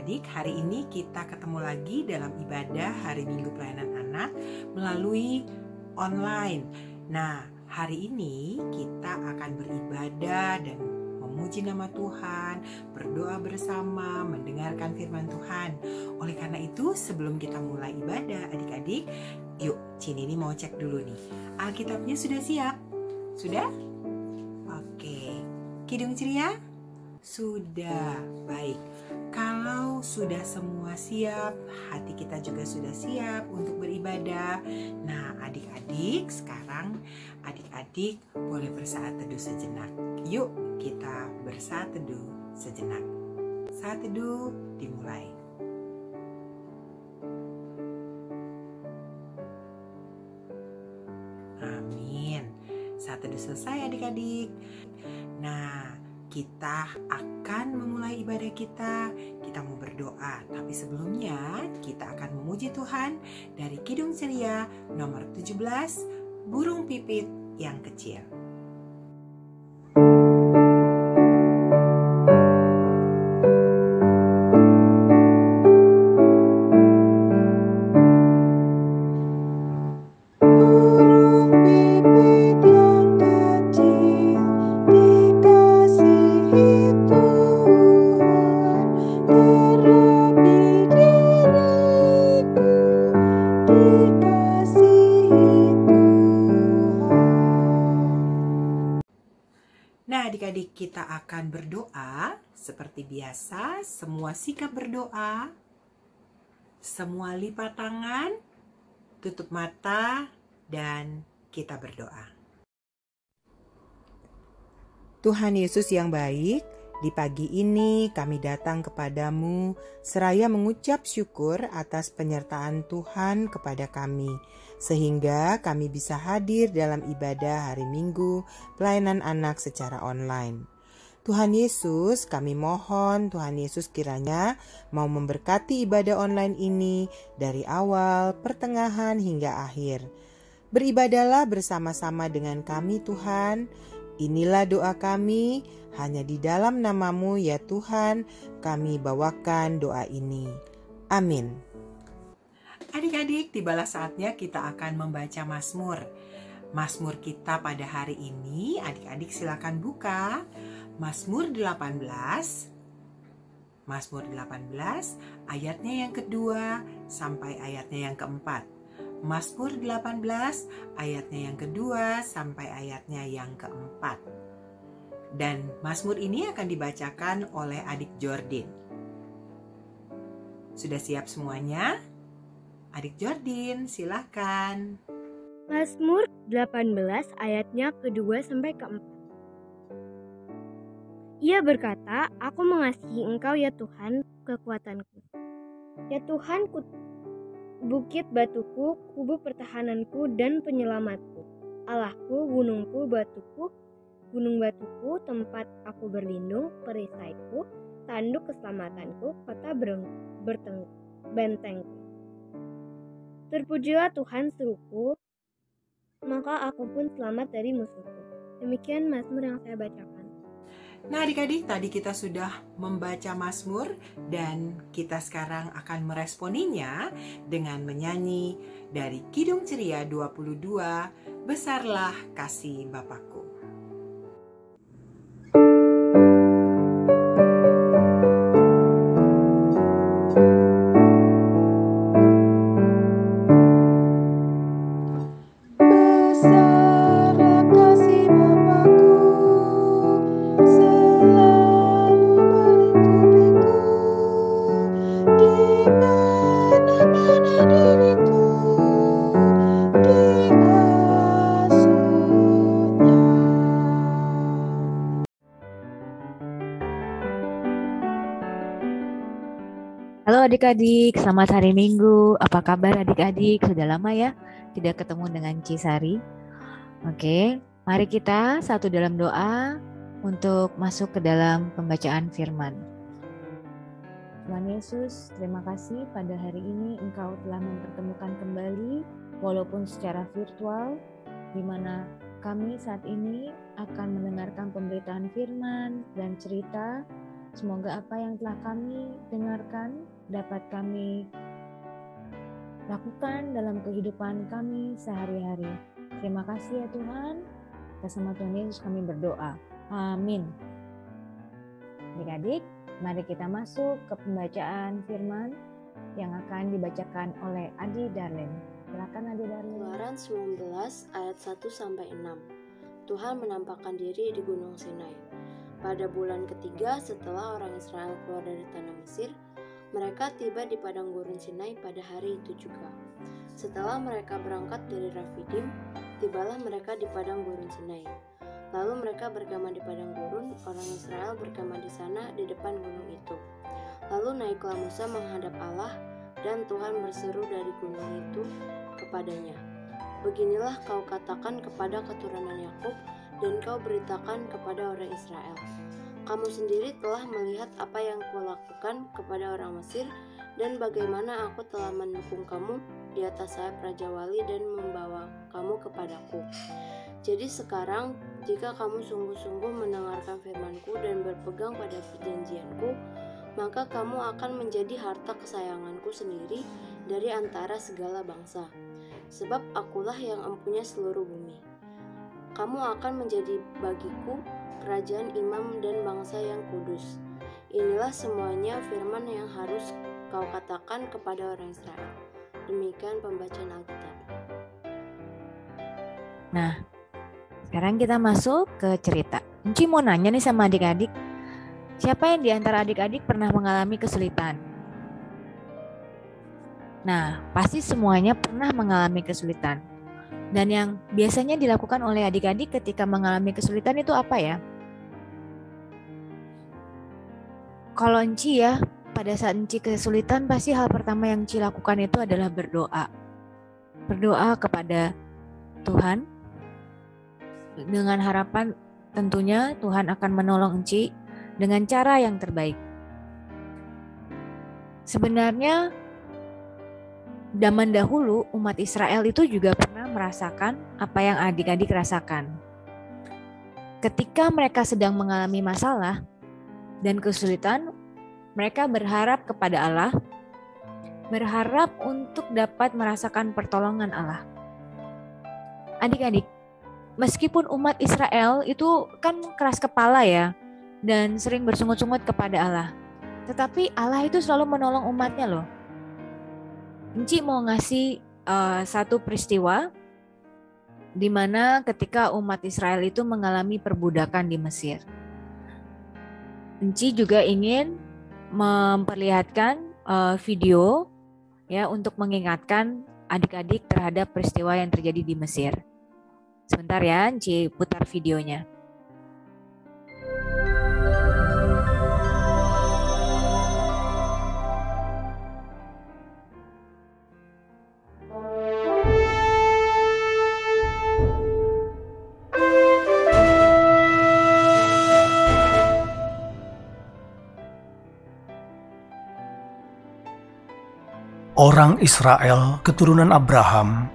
adik-adik, hari ini kita ketemu lagi dalam ibadah Hari Minggu Pelayanan Anak melalui online. Nah, hari ini kita akan beribadah dan memuji nama Tuhan, berdoa bersama, mendengarkan firman Tuhan. Oleh karena itu, sebelum kita mulai ibadah, adik-adik, yuk, Cini ini mau cek dulu nih. Alkitabnya sudah siap? Sudah? Oke. Kidung ceria? Sudah. Baik. Kalau sudah semua siap, hati kita juga sudah siap untuk beribadah. Nah, adik-adik, sekarang adik-adik boleh bersaat teduh sejenak. Yuk, kita bersaat teduh sejenak. Saat teduh dimulai. Amin. Saat teduh selesai adik-adik. Nah, kita akan memulai ibadah kita. Kita mau berdoa, tapi sebelumnya kita akan memuji Tuhan dari Kidung Ceria nomor 17, Burung Pipit yang Kecil. Nah, adik-adik, kita akan berdoa seperti biasa. Semua sikap berdoa, semua lipat tangan, tutup mata, dan kita berdoa. Tuhan Yesus yang baik, di pagi ini kami datang kepadamu seraya mengucap syukur atas penyertaan Tuhan kepada kami, sehingga kami bisa hadir dalam ibadah hari Minggu Pelayanan Anak secara online. Tuhan Yesus, kami mohon Tuhan Yesus kiranya mau memberkati ibadah online ini dari awal, pertengahan, hingga akhir. Beribadahlah bersama-sama dengan kami Tuhan. Inilah doa kami, hanya di dalam nama-Mu ya Tuhan, kami bawakan doa ini. Amin. Adik-adik, tibalah saatnya kita akan membaca Mazmur. Mazmur kita pada hari ini, adik-adik silakan buka Mazmur 18. Mazmur 18 ayatnya yang kedua sampai ayatnya yang keempat. Mazmur 18 ayatnya yang kedua sampai ayatnya yang keempat. Dan Mazmur ini akan dibacakan oleh adik Jordin. Sudah siap semuanya? Adik Jordin, silahkan. Mazmur 18 ayatnya kedua sampai keempat. Ia berkata, "Aku mengasihi Engkau ya Tuhan, kekuatanku. Ya Tuhan, bukit batuku, kubu pertahananku dan penyelamatku. Allahku, gunungku, batuku, gunung batuku, tempat aku berlindung, perisaiku, tanduk keselamatanku, kota bentengku. Terpujilah Tuhan seruku, maka aku pun selamat dari musuhku." Demikian Mazmur yang saya bacakan. Nah adik-adik, tadi kita sudah membaca Mazmur dan kita sekarang akan meresponinya dengan menyanyi dari Kidung Ceria 22, Besarlah Kasih Bapakku. Halo adik-adik, selamat hari Minggu. Apa kabar adik-adik? Sudah lama ya tidak ketemu dengan Cisari. Oke, mari kita satu dalam doa untuk masuk ke dalam pembacaan firman. Tuhan Yesus, terima kasih pada hari ini Engkau telah mempertemukan kembali walaupun secara virtual, di mana kami saat ini akan mendengarkan pemberitaan firman dan cerita Semoga apa yang telah kami dengarkan dapat kami lakukan dalam kehidupan kami sehari-hari. Terima kasih ya Tuhan. Atas nama Tuhan Yesus kami berdoa. Amin. Adik-adik, mari kita masuk ke pembacaan firman yang akan dibacakan oleh Adi Darlene. Silakan Adi Darlene. Keluaran 19 ayat 1-6. Tuhan menampakkan diri di Gunung Sinai. Pada bulan ketiga setelah orang Israel keluar dari tanah Mesir, mereka tiba di padang gurun Sinai pada hari itu juga. Setelah mereka berangkat dari Rafidim, tibalah mereka di padang gurun Sinai. Lalu mereka berkemah di padang gurun, orang Israel berkemah di sana di depan gunung itu. Lalu naiklah Musa menghadap Allah, dan Tuhan berseru dari gunung itu kepadanya, "Beginilah kau katakan kepada keturunan Yakub, dan kau beritakan kepada orang Israel, kamu sendiri telah melihat apa yang kulakukan kepada orang Mesir, dan bagaimana aku telah mendukung kamu di atas sayap Raja Wali dan membawa kamu kepadaku. Jadi sekarang, jika kamu sungguh-sungguh mendengarkan firman-Ku dan berpegang pada perjanjian-Ku, maka kamu akan menjadi harta kesayangan-Ku sendiri dari antara segala bangsa. Sebab akulah yang empunya seluruh bumi. Kamu akan menjadi bagiku kerajaan imam dan bangsa yang kudus. Inilah semuanya firman yang harus kau katakan kepada orang Israel." Demikian pembacaan Alkitab. Nah, sekarang kita masuk ke cerita. Enci mau nanya nih sama adik-adik, siapa yang di antara adik-adik pernah mengalami kesulitan? Nah, pasti semuanya pernah mengalami kesulitan. Dan yang biasanya dilakukan oleh adik-adik ketika mengalami kesulitan itu apa ya? Kalau Enci ya, pada saat Enci kesulitan, pasti hal pertama yang Enci lakukan itu adalah berdoa. Berdoa kepada Tuhan, dengan harapan tentunya Tuhan akan menolong Enci dengan cara yang terbaik. Sebenarnya zaman dahulu umat Israel itu juga pernah merasakan apa yang adik-adik rasakan. Ketika mereka sedang mengalami masalah dan kesulitan, mereka berharap kepada Allah, berharap untuk dapat merasakan pertolongan Allah. Adik-adik, meskipun umat Israel itu kan keras kepala ya, dan sering bersungut-sungut kepada Allah, tetapi Allah itu selalu menolong umatnya loh. Enci mau ngasih satu peristiwa di mana ketika umat Israel itu mengalami perbudakan di Mesir. Enci juga ingin memperlihatkan video ya untuk mengingatkan adik-adik terhadap peristiwa yang terjadi di Mesir. Sebentar ya, Enci putar videonya. Orang Israel keturunan Abraham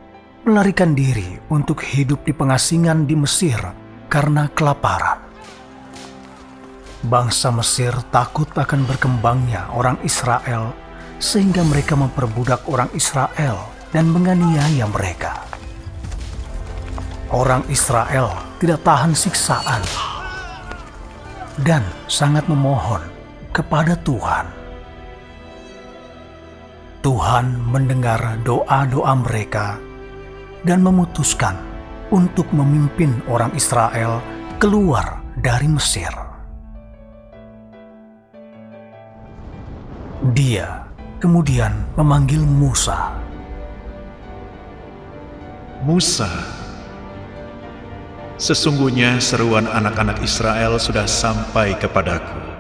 melarikan diri untuk hidup di pengasingan di Mesir karena kelaparan. Bangsa Mesir takut akan berkembangnya orang Israel sehingga mereka memperbudak orang Israel dan menganiaya mereka. Orang Israel tidak tahan siksaan dan sangat memohon kepada Tuhan. Tuhan mendengar doa-doa mereka dan memutuskan untuk memimpin orang Israel keluar dari Mesir. Dia kemudian memanggil Musa. Musa, sesungguhnya seruan anak-anak Israel sudah sampai kepadaku.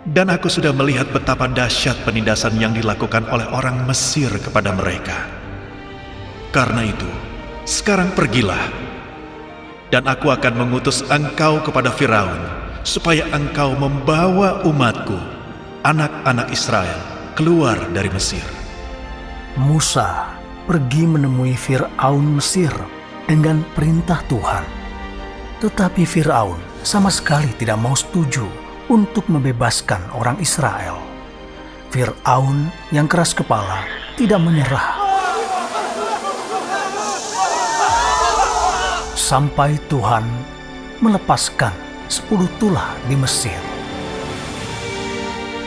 Dan aku sudah melihat betapa dahsyat penindasan yang dilakukan oleh orang Mesir kepada mereka. Karena itu, sekarang pergilah, dan aku akan mengutus engkau kepada Firaun, supaya engkau membawa umatku, anak-anak Israel, keluar dari Mesir. Musa pergi menemui Firaun Mesir dengan perintah Tuhan. Tetapi Firaun sama sekali tidak mau setuju untuk membebaskan orang Israel. Fir'aun yang keras kepala tidak menyerah sampai Tuhan melepaskan 10 tulah di Mesir.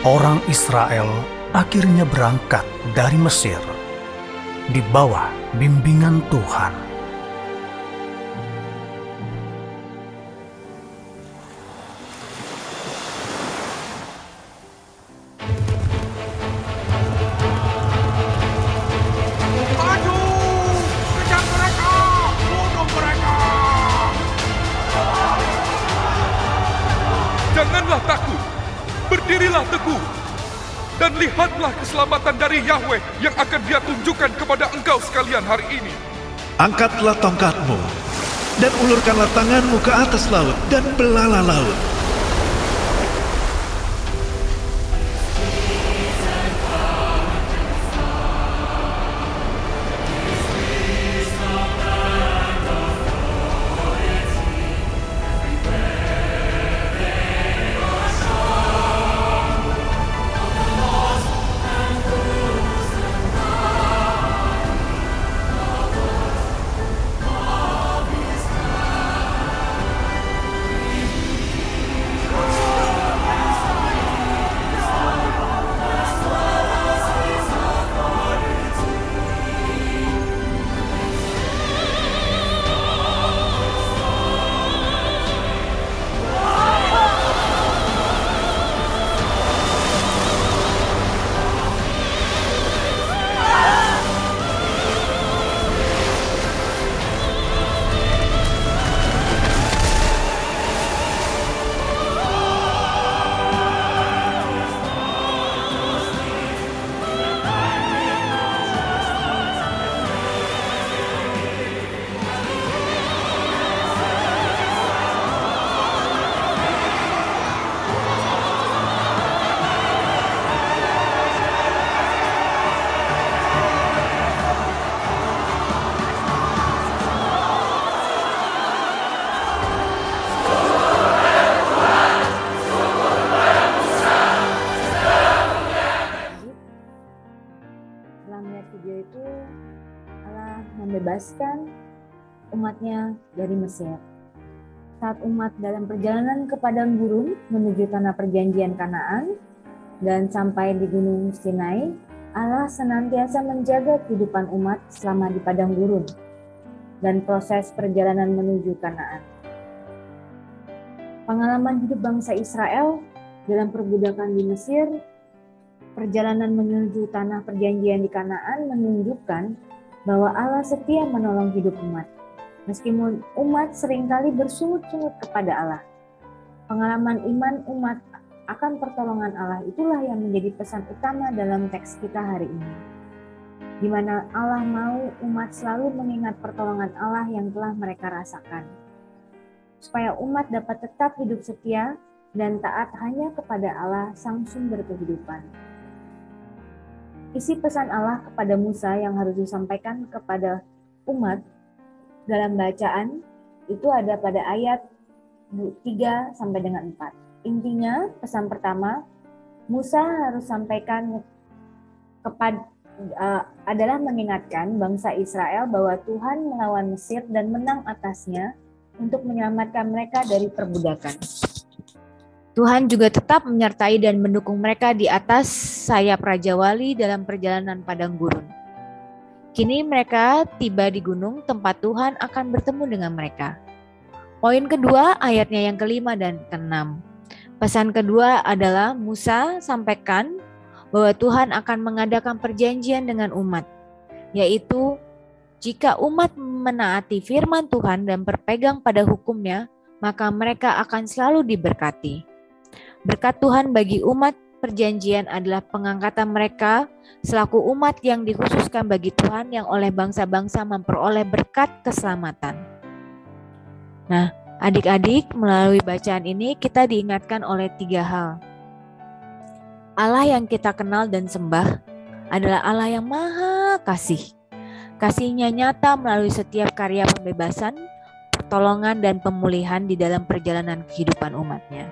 Orang Israel akhirnya berangkat dari Mesir di bawah bimbingan Tuhan. Maju! Kejar mereka! Bunuh mereka! Janganlah takut, berdirilah teguh, dan lihatlah keselamatan dari Yahweh yang akan Dia tunjukkan kepada engkau sekalian hari ini. Angkatlah tongkatmu, dan ulurkanlah tanganmu ke atas laut, dan belalah laut. membebaskan umatnya dari Mesir. Saat umat dalam perjalanan ke padang gurun menuju tanah perjanjian Kanaan dan sampai di Gunung Sinai, Allah senantiasa menjaga kehidupan umat selama di padang gurun dan proses perjalanan menuju Kanaan. Pengalaman hidup bangsa Israel dalam perbudakan di Mesir, perjalanan menuju tanah perjanjian di Kanaan menunjukkan bahwa Allah setia menolong hidup umat. Meskipun umat seringkali bersungut-sungut kepada Allah. Pengalaman iman umat akan pertolongan Allah itulah yang menjadi pesan utama dalam teks kita hari ini. Di mana Allah mau umat selalu mengingat pertolongan Allah yang telah mereka rasakan. Supaya umat dapat tetap hidup setia dan taat hanya kepada Allah sang sumber kehidupan. Isi pesan Allah kepada Musa yang harus disampaikan kepada umat dalam bacaan itu ada pada ayat 3 sampai dengan 4. Intinya pesan pertama, Musa harus sampaikan adalah mengingatkan bangsa Israel bahwa Tuhan melawan Mesir dan menang atasnya untuk menyelamatkan mereka dari perbudakan. Tuhan juga tetap menyertai dan mendukung mereka di atas sayap Raja Wali dalam perjalanan padang gurun. Kini mereka tiba di gunung tempat Tuhan akan bertemu dengan mereka. Poin kedua ayatnya yang kelima dan keenam. Pesan kedua adalah Musa sampaikan bahwa Tuhan akan mengadakan perjanjian dengan umat, yaitu jika umat menaati firman Tuhan dan berpegang pada hukumnya, maka mereka akan selalu diberkati. Berkat Tuhan bagi umat perjanjian adalah pengangkatan mereka selaku umat yang dikhususkan bagi Tuhan yang oleh bangsa-bangsa memperoleh berkat keselamatan. Nah, adik-adik, melalui bacaan ini kita diingatkan oleh 3 hal. Allah yang kita kenal dan sembah adalah Allah yang maha kasih. Kasih-Nya nyata melalui setiap karya pembebasan, pertolongan, dan pemulihan di dalam perjalanan kehidupan umatnya.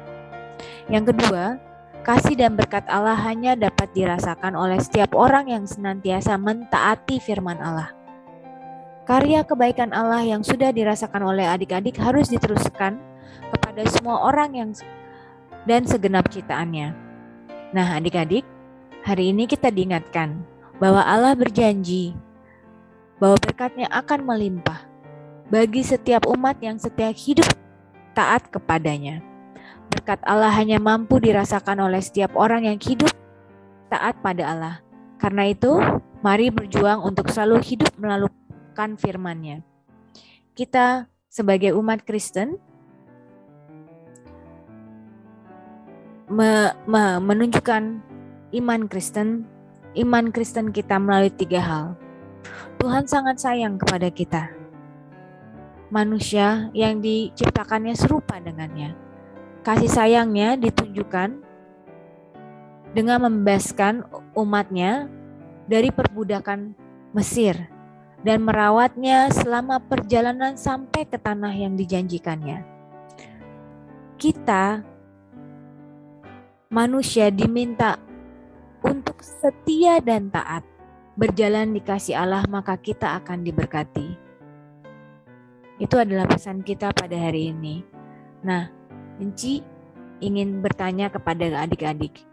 Yang kedua, kasih dan berkat Allah hanya dapat dirasakan oleh setiap orang yang senantiasa mentaati firman Allah. Karya kebaikan Allah yang sudah dirasakan oleh adik-adik harus diteruskan kepada semua orang dan segenap ciptaannya. Nah, adik-adik, hari ini kita diingatkan bahwa Allah berjanji bahwa berkat-Nya akan melimpah bagi setiap umat yang setia hidup taat kepadanya. Berkat Allah hanya mampu dirasakan oleh setiap orang yang hidup taat pada Allah. Karena itu, mari berjuang untuk selalu hidup melakukan firman-Nya. Kita sebagai umat Kristen menunjukkan iman Kristen kita melalui 3 hal. Tuhan sangat sayang kepada kita. Manusia yang diciptakannya serupa dengannya. Kasih sayangnya ditunjukkan dengan membebaskan umatnya dari perbudakan Mesir dan merawatnya selama perjalanan sampai ke tanah yang dijanjikannya. Kita, manusia, diminta untuk setia dan taat, berjalan di kasih Allah, maka kita akan diberkati. Itu adalah pesan kita pada hari ini. Nah, Enci ingin bertanya kepada adik-adik,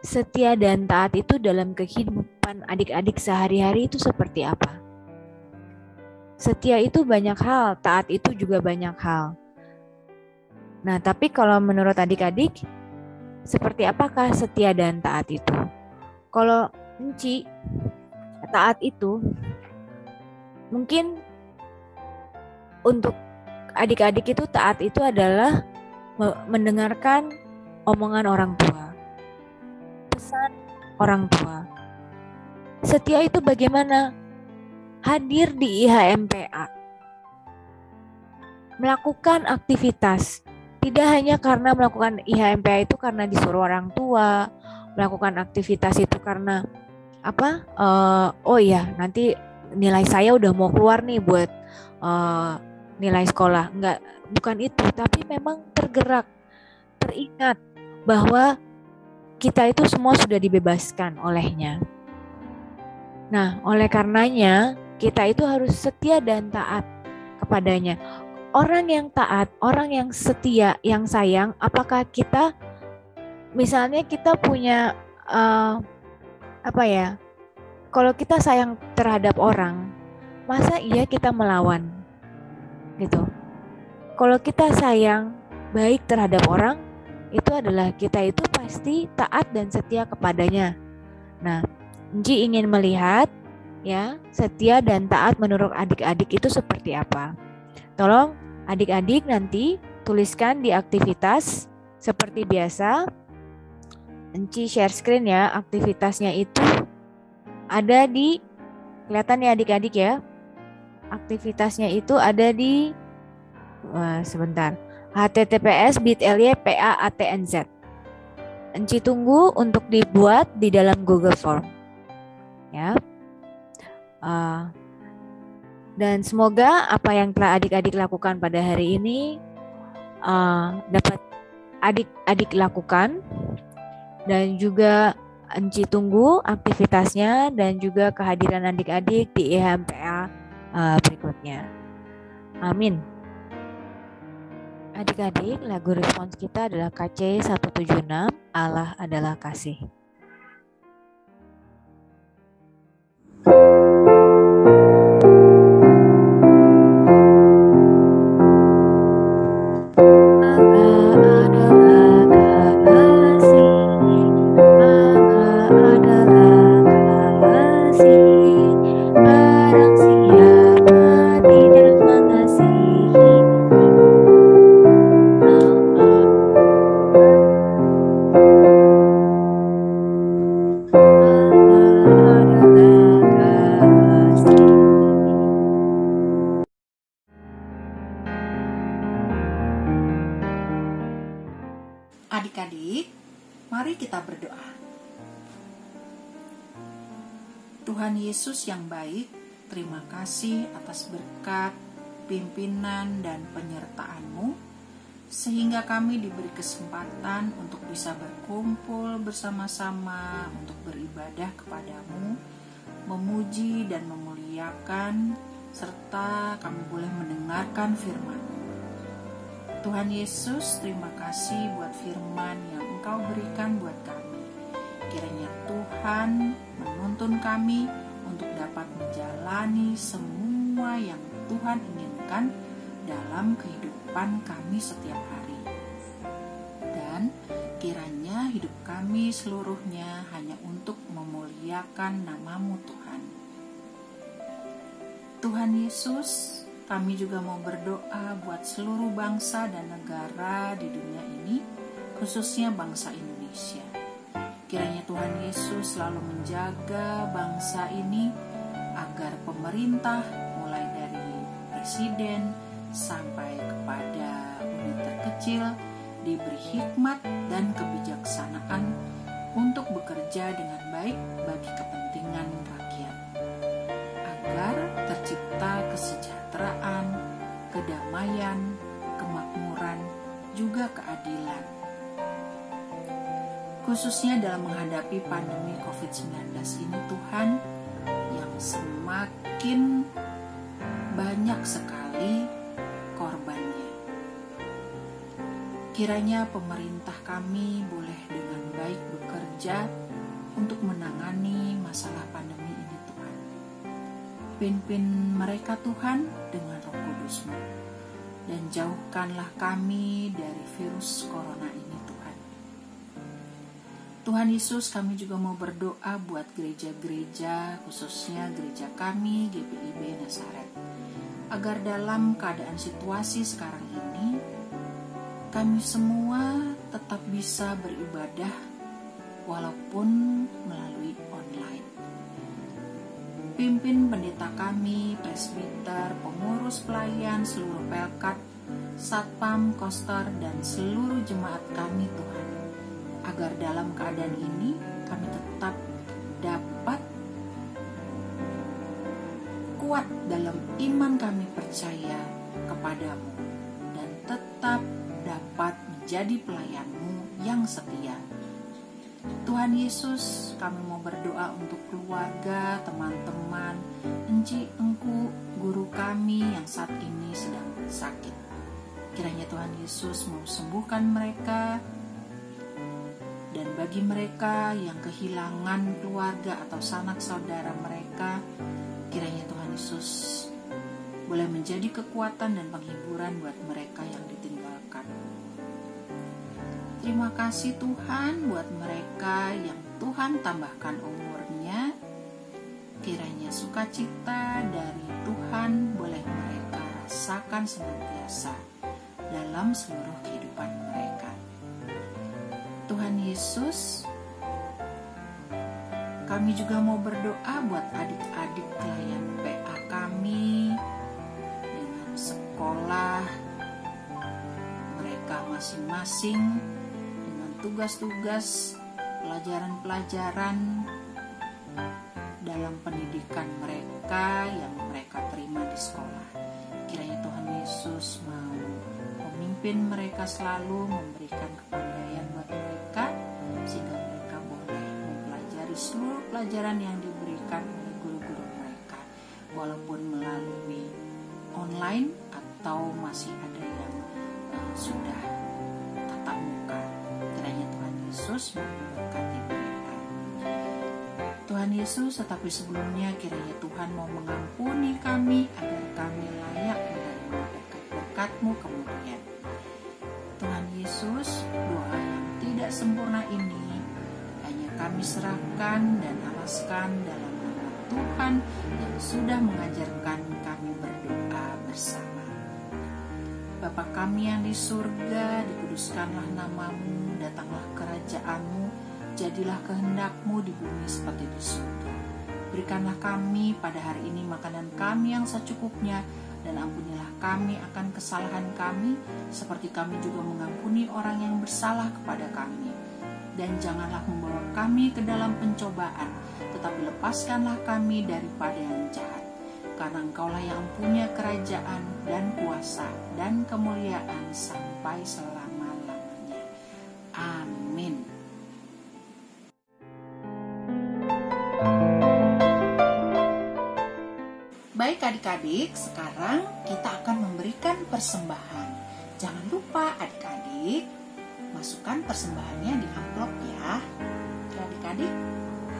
setia dan taat itu dalam kehidupan adik-adik sehari-hari itu seperti apa? Setia itu banyak hal, taat itu juga banyak hal. Nah, tapi kalau menurut adik-adik, seperti apakah setia dan taat itu? Kalau Enci, taat itu mungkin untuk adik-adik itu taat itu adalah mendengarkan omongan orang tua, pesan orang tua. Setia itu bagaimana? Hadir di IHMPA, melakukan aktivitas, tidak hanya karena melakukan IHMPA itu karena disuruh orang tua, melakukan aktivitas itu karena apa? Oh iya, nanti nilai saya udah mau keluar nih buat nilai sekolah. Enggak, bukan itu, tapi memang tergerak, teringat bahwa kita itu semua sudah dibebaskan olehnya. Nah, oleh karenanya kita itu harus setia dan taat kepadanya. Orang yang taat, orang yang setia, yang sayang, apakah kita misalnya kita punya kalau kita sayang terhadap orang, masa iya kita melawan gitu. Kalau kita sayang baik terhadap orang, itu adalah kita itu pasti taat dan setia kepadanya. Nah, Enci ingin melihat ya, setia dan taat menurut adik-adik itu seperti apa. Tolong adik-adik nanti tuliskan di aktivitas seperti biasa. Enci share screen ya, aktivitasnya itu ada di, kelihatan ya adik-adik ya. Aktivitasnya itu ada di sebentar. https://bit.ly/PAATNZ. Enci tunggu untuk dibuat di dalam Google Form. Ya. Dan semoga apa yang telah adik-adik lakukan pada hari ini dapat adik-adik lakukan, dan juga Enci tunggu aktivitasnya dan juga kehadiran adik-adik di IHMPA berikutnya. Amin. Adik-adik, lagu respons kita adalah KC 176, Allah adalah kasih. Adik-adik, mari kita berdoa. Tuhan Yesus yang baik, terima kasih atas berkat, pimpinan, dan penyertaan-Mu. sehingga kami diberi kesempatan untuk bisa berkumpul bersama-sama untuk beribadah kepadamu, memuji dan memuliakan, serta kami boleh mendengarkan firman-Mu. Tuhan Yesus, terima kasih buat firman yang Engkau berikan buat kami. Kiranya Tuhan menuntun kami untuk dapat menjalani semua yang Tuhan inginkan dalam kehidupan kami setiap hari. Dan kiranya hidup kami seluruhnya hanya untuk memuliakan nama-Mu Tuhan. Tuhan Yesus, kami juga mau berdoa buat seluruh bangsa dan negara di dunia ini, khususnya bangsa Indonesia. Kiranya Tuhan Yesus selalu menjaga bangsa ini agar pemerintah mulai dari presiden sampai kepada unit terkecil diberi hikmat dan kebijaksanaan untuk bekerja dengan baik bagi kepentingan rakyat, agar tercipta kesejahteraan, kedamaian, kemakmuran, juga keadilan. Khususnya dalam menghadapi pandemi COVID-19 ini Tuhan, yang semakin banyak sekali korbannya. Kiranya pemerintah kami boleh dengan baik bekerja untuk menangani masalah pandemi ini Tuhan. Pimpin mereka Tuhan dengan Roh Kudus-Mu, dan jauhkanlah kami dari virus corona ini Tuhan. Tuhan Yesus, kami juga mau berdoa buat gereja-gereja, khususnya gereja kami GPIB Nazaret, agar dalam keadaan situasi sekarang ini kami semua tetap bisa beribadah walaupun melalui online. Pimpin pendeta kami, presbiter, pengurus pelayan, seluruh pelkat, satpam, koster, dan seluruh jemaat kami Tuhan, agar dalam keadaan ini kami tetap dapat kuat dalam iman kami percaya kepadamu, dan tetap dapat menjadi pelayan-Mu yang setia. Tuhan Yesus, kami mau berdoa untuk keluarga, teman-teman, enci, engku, guru kami yang saat ini sedang sakit. Kiranya Tuhan Yesus mau sembuhkan mereka, dan bagi mereka yang kehilangan keluarga atau sanak saudara mereka, kiranya Tuhan Yesus boleh menjadi kekuatan dan penghiburan buat mereka yang ditinggalkan. Terima kasih Tuhan buat mereka yang Tuhan tambahkan umurnya. Kiranya sukacita dari Tuhan boleh mereka rasakan senantiasa dalam seluruh kehidupan mereka. Tuhan Yesus, kami juga mau berdoa buat adik-adik klien PA kami dengan sekolah mereka masing-masing, dengan tugas-tugas pelajaran-pelajaran dalam pendidikan mereka yang mereka terima di sekolah. Kiranya Tuhan Yesus mau memimpin mereka selalu, memberikan kepandaian buat mereka, sehingga mereka boleh mempelajari seluruh pelajaran yang diberikan oleh guru-guru mereka, walaupun melalui online atau masih ada yang sudah tatap muka. Kiranya Tuhan Yesus memberkati mereka. Tuhan Yesus, tetapi sebelumnya kiranya Tuhan mau mengampuni kami agar kami layak menerima berkat-Mu kemudian. Tuhan Yesus, doa yang tidak sempurna ini hanya kami serahkan dan alaskan dalam nama Tuhan yang sudah mengajarkan kami berdoa bersama. Bapa kami yang di surga, dikuduskanlah nama-Mu, datanglah kerajaan-Mu, jadilah kehendak-Mu di bumi seperti di surga. Berikanlah kami pada hari ini makanan kami yang secukupnya, dan ampunilah kami akan kesalahan kami, seperti kami juga mengampuni orang yang bersalah kepada kami. Dan janganlah membawa kami ke dalam pencobaan, tetapi lepaskanlah kami daripada yang jahat. Karena Engkaulah yang punya kerajaan dan kuasa dan kemuliaan sampai sampai selama-lamanya. Amin. Baik adik-adik, sekarang kita akan memberikan persembahan. Jangan lupa adik-adik, masukkan persembahannya di amplop ya. Adik-adik,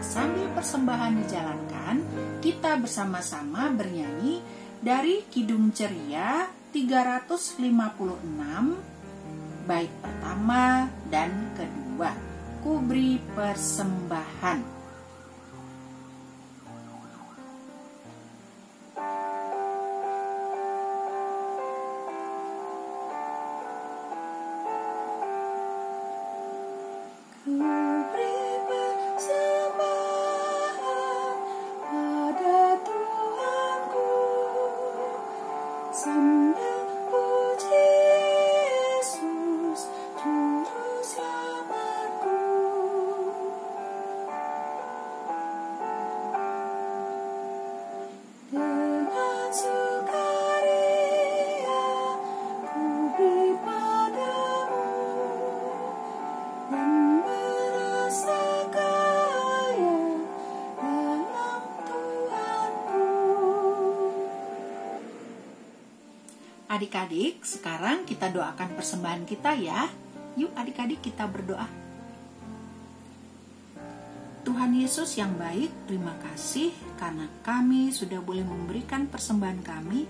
sambil persembahan dijalankan, kita bersama-sama bernyanyi dari Kidung Ceria 356, bait pertama dan kedua. Ku beri persembahan. Adik-adik, sekarang kita doakan persembahan kita ya. Yuk adik-adik kita berdoa. Tuhan Yesus yang baik, terima kasih karena kami sudah boleh memberikan persembahan kami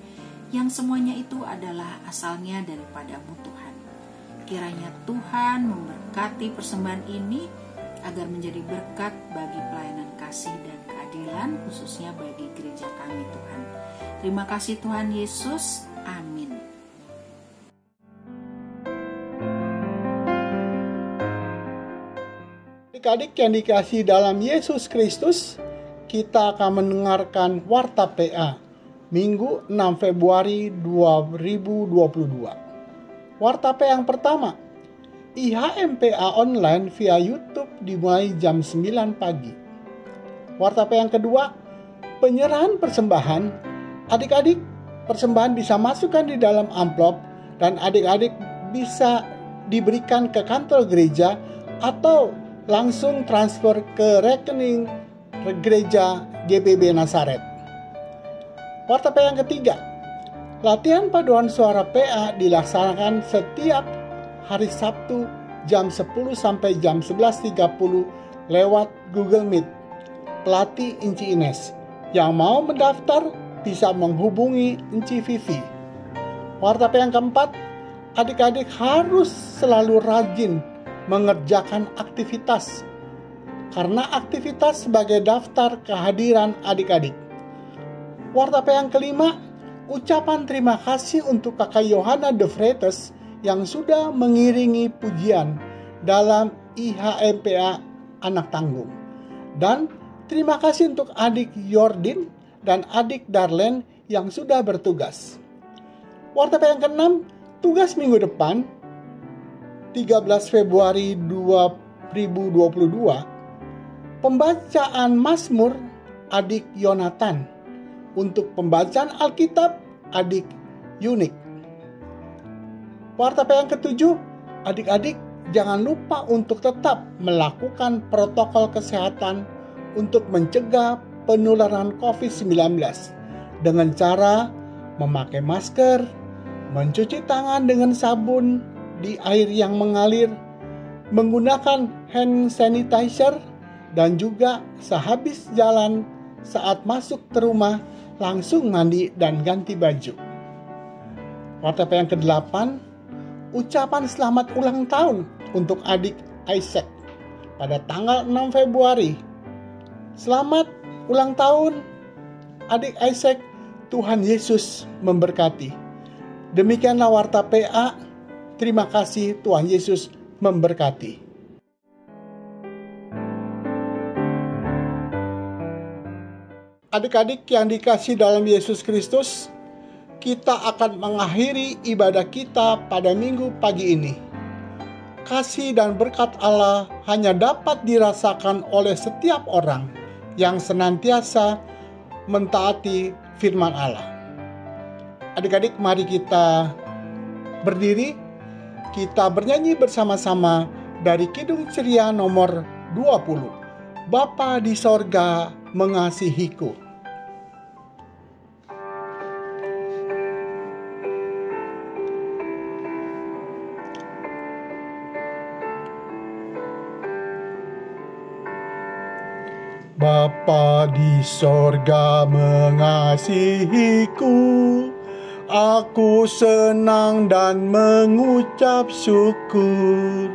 yang semuanya itu adalah asalnya daripada-Mu Tuhan. Kiranya Tuhan memberkati persembahan ini agar menjadi berkat bagi pelayanan kasih dan keadilan khususnya bagi gereja kami Tuhan. Terima kasih Tuhan Yesus. Amin. Adik-adik yang dikasihi dalam Yesus Kristus, kita akan mendengarkan Warta PA Minggu 6 Februari 2022. Warta PA yang pertama, IHMPA online via YouTube dimulai jam 9 pagi. Warta PA yang kedua, penyerahan persembahan. Adik-adik, persembahan bisa masukkan di dalam amplop dan adik-adik bisa diberikan ke kantor gereja atau langsung transfer ke rekening gereja GPB Nazaret. Warta PA yang ketiga, latihan paduan suara PA dilaksanakan setiap hari Sabtu jam 10 sampai jam 11.30 lewat Google Meet. Pelatih Inci Ines. Yang mau mendaftar bisa menghubungi Inci Vivi. Warta PA yang keempat, adik-adik harus selalu rajin mengerjakan aktivitas, karena aktivitas sebagai daftar kehadiran adik-adik. Warta PA yang kelima, ucapan terima kasih untuk Kakak Yohana de Freitas yang sudah mengiringi pujian dalam IHMPA Anak Tanggung. Dan terima kasih untuk adik Yordin dan adik Darlen yang sudah bertugas. Warta PA yang keenam, tugas minggu depan 13 Februari 2022, pembacaan Mazmur adik Yonatan. Untuk pembacaan Alkitab adik Yunik. Warta PA yang ketujuh, adik-adik jangan lupa untuk tetap melakukan protokol kesehatan untuk mencegah penularan COVID-19 dengan cara memakai masker, mencuci tangan dengan sabun di air yang mengalir, menggunakan hand sanitizer, dan juga sehabis jalan saat masuk ke rumah langsung mandi dan ganti baju. Warta PA yang ke-8, ucapan selamat ulang tahun untuk adik Isaac pada tanggal 6 Februari. Selamat ulang tahun adik Isaac, Tuhan Yesus memberkati. Demikianlah Warta PA. Terima kasih, Tuhan Yesus memberkati. Adik-adik yang dikasihi dalam Yesus Kristus, kita akan mengakhiri ibadah kita pada minggu pagi ini. Kasih dan berkat Allah hanya dapat dirasakan oleh setiap orang yang senantiasa mentaati firman Allah. Adik-adik, mari kita berdiri. kita bernyanyi bersama-sama dari Kidung Ceria nomor 20. Bapa di sorga mengasihiku. Bapa di sorga mengasihiku, aku senang dan mengucap syukur.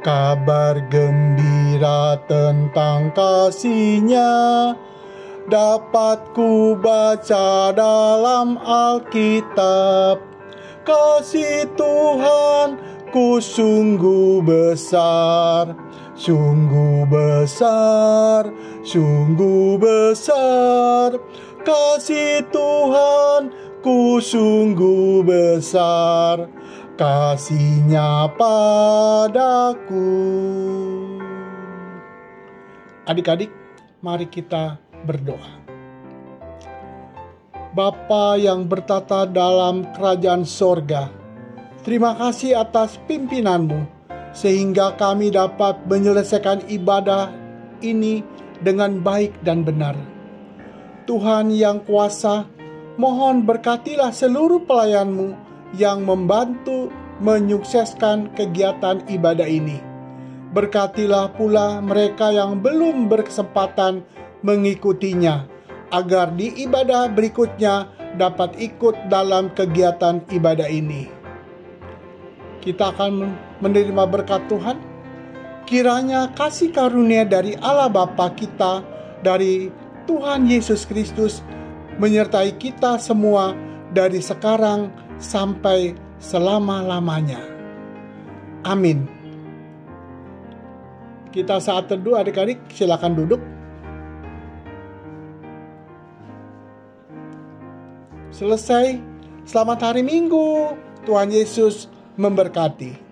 Kabar gembira tentang kasih-Nya dapat ku baca dalam Alkitab. Kasih Tuhan ku sungguh besar, sungguh besar, sungguh besar. Kasih Tuhan ku sungguh besar, kasih-Nya padaku. Adik-adik, mari kita berdoa. Bapa yang bertata dalam kerajaan sorga, terima kasih atas pimpinan-Mu, sehingga kami dapat menyelesaikan ibadah ini dengan baik dan benar. Tuhan yang kuasa, mohon berkatilah seluruh pelayan-Mu yang membantu menyukseskan kegiatan ibadah ini. Berkatilah pula mereka yang belum berkesempatan mengikutinya, agar di ibadah berikutnya dapat ikut dalam kegiatan ibadah ini. Kita akan menerima berkat Tuhan. Kiranya kasih karunia dari Allah Bapa kita, dari Tuhan Yesus Kristus, menyertai kita semua dari sekarang sampai selama-lamanya. Amin. Kita saat teduh, adik-adik, silakan duduk. Selesai. Selamat hari Minggu. Tuhan Yesus memberkati.